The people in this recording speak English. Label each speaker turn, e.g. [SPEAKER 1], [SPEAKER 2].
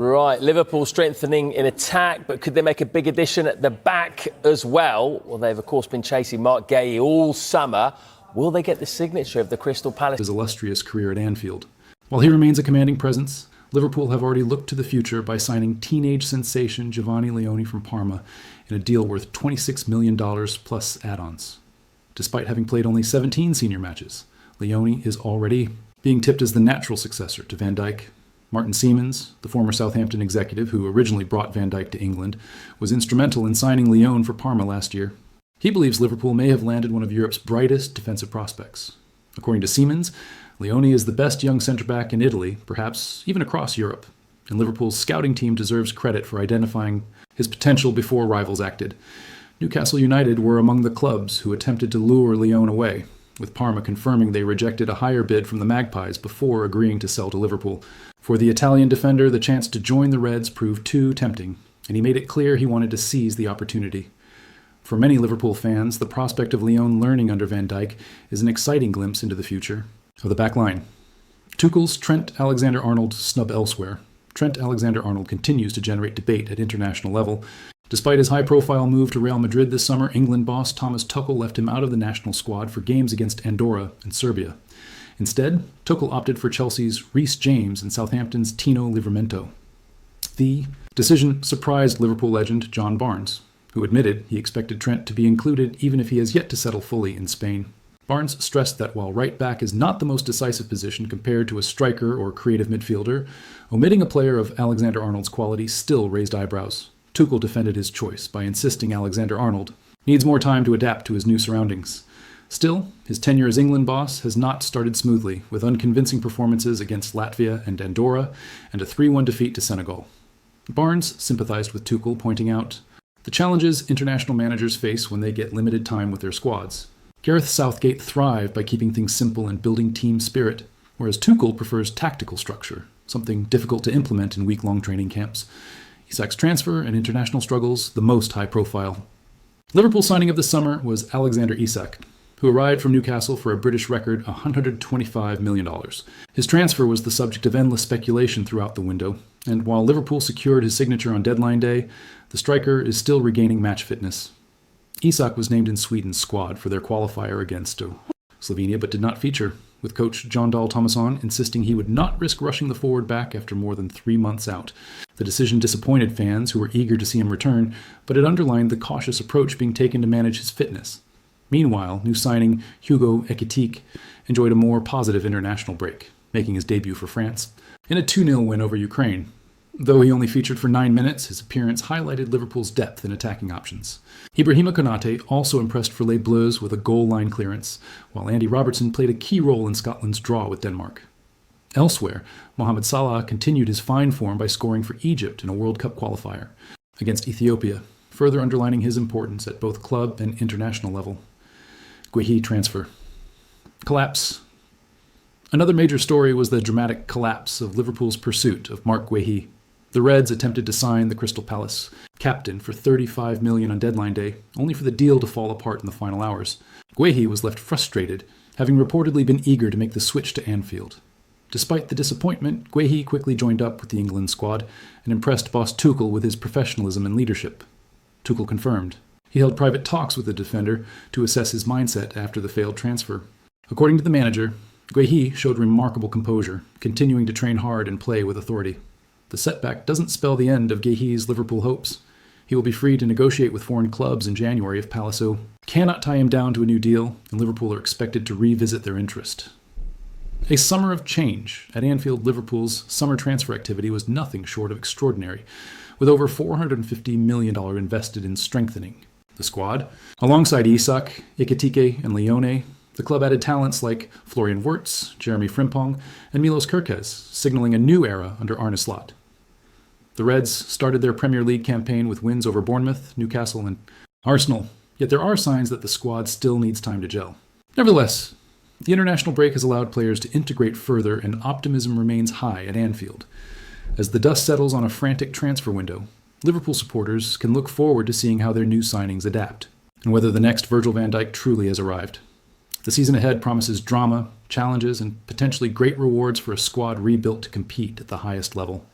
[SPEAKER 1] Right, Liverpool strengthening in attack, but could they make a big addition at the back as well? Well, they've of course been chasing Marc Guéhi all summer. Will they get the signature of the Crystal Palace?
[SPEAKER 2] His illustrious career at Anfield. While he remains a commanding presence, Liverpool have already looked to the future by signing teenage sensation Giovanni Leone from Parma in a deal worth $26 million plus add-ons. Despite having played only 17 senior matches, Leone is already being tipped as the natural successor to Van Dijk. Martin Seamans, the former Southampton executive who originally brought Van Dijk to England, was instrumental in signing Leone for Parma last year. He believes Liverpool may have landed one of Europe's brightest defensive prospects. According to Seamans, Leone is the best young centre-back in Italy, perhaps even across Europe, and Liverpool's scouting team deserves credit for identifying his potential before rivals acted. Newcastle United were among the clubs who attempted to lure Leone away, with Parma confirming they rejected a higher bid from the Magpies before agreeing to sell to Liverpool. For the Italian defender, the chance to join the Reds proved too tempting, and he made it clear he wanted to seize the opportunity. For many Liverpool fans, the prospect of Leone learning under Van Dijk is an exciting glimpse into the future of the back line. Tuchel's Trent Alexander-Arnold snub elsewhere. Trent Alexander-Arnold continues to generate debate at international level. Despite his high-profile move to Real Madrid this summer, England boss Thomas Tuchel left him out of the national squad for games against Andorra and Serbia. Instead, Tuchel opted for Chelsea's Reece James and Southampton's Tino Livramento. The decision surprised Liverpool legend John Barnes, who admitted he expected Trent to be included even if he has yet to settle fully in Spain. Barnes stressed that while right back is not the most decisive position compared to a striker or creative midfielder, omitting a player of Alexander-Arnold's quality still raised eyebrows. Tuchel defended his choice by insisting Alexander-Arnold needs more time to adapt to his new surroundings. Still, his tenure as England boss has not started smoothly, with unconvincing performances against Latvia and Andorra and a 3-1 defeat to Senegal. Barnes sympathized with Tuchel, pointing out the challenges international managers face when they get limited time with their squads. Gareth Southgate thrived by keeping things simple and building team spirit, whereas Tuchel prefers tactical structure, something difficult to implement in week-long training camps. Isak's transfer and international struggles, the most high-profile. Liverpool's signing of the summer was Alexander Isak, who arrived from Newcastle for a British record $125 million. His transfer was the subject of endless speculation throughout the window, and while Liverpool secured his signature on deadline day, the striker is still regaining match fitness. Isak was named in Sweden's squad for their qualifier against Slovenia, but did not feature, with coach Jon Dahl Tomasson insisting he would not risk rushing the forward back after more than 3 months out. The decision disappointed fans who were eager to see him return, but it underlined the cautious approach being taken to manage his fitness. Meanwhile, new signing Hugo Ekitike enjoyed a more positive international break, making his debut for France in a 2-0 win over Ukraine. Though he only featured for 9 minutes, his appearance highlighted Liverpool's depth in attacking options. Ibrahima Konate also impressed for Les Bleus with a goal line clearance, while Andy Robertson played a key role in Scotland's draw with Denmark. Elsewhere, Mohamed Salah continued his fine form by scoring for Egypt in a World Cup qualifier against Ethiopia, further underlining his importance at both club and international level. Guéhi transfer. Collapse. Another major story was the dramatic collapse of Liverpool's pursuit of Marc Guéhi. The Reds attempted to sign the Crystal Palace captain for $35 million on deadline day, only for the deal to fall apart in the final hours. Guéhi was left frustrated, having reportedly been eager to make the switch to Anfield. Despite the disappointment, Guéhi quickly joined up with the England squad and impressed boss Tuchel with his professionalism and leadership. Tuchel confirmed. He held private talks with the defender to assess his mindset after the failed transfer. According to the manager, Guéhi showed remarkable composure, continuing to train hard and play with authority. The setback doesn't spell the end of Guéhi's Liverpool hopes. He will be free to negotiate with foreign clubs in January if Palacio cannot tie him down to a new deal, and Liverpool are expected to revisit their interest. A summer of change. At Anfield, Liverpool's summer transfer activity was nothing short of extraordinary, with over $450 million invested in strengthening the squad. Alongside Isak, Ekitike, and Leone, the club added talents like Florian Wirtz, Jeremy Frimpong, and Milos Kerkez, signaling a new era under Arne Slot. The Reds started their Premier League campaign with wins over Bournemouth, Newcastle, and Arsenal, yet there are signs that the squad still needs time to gel. Nevertheless, the international break has allowed players to integrate further, and optimism remains high at Anfield. As the dust settles on a frantic transfer window, Liverpool supporters can look forward to seeing how their new signings adapt, and whether the next Virgil van Dijk truly has arrived. The season ahead promises drama, challenges, and potentially great rewards for a squad rebuilt to compete at the highest level.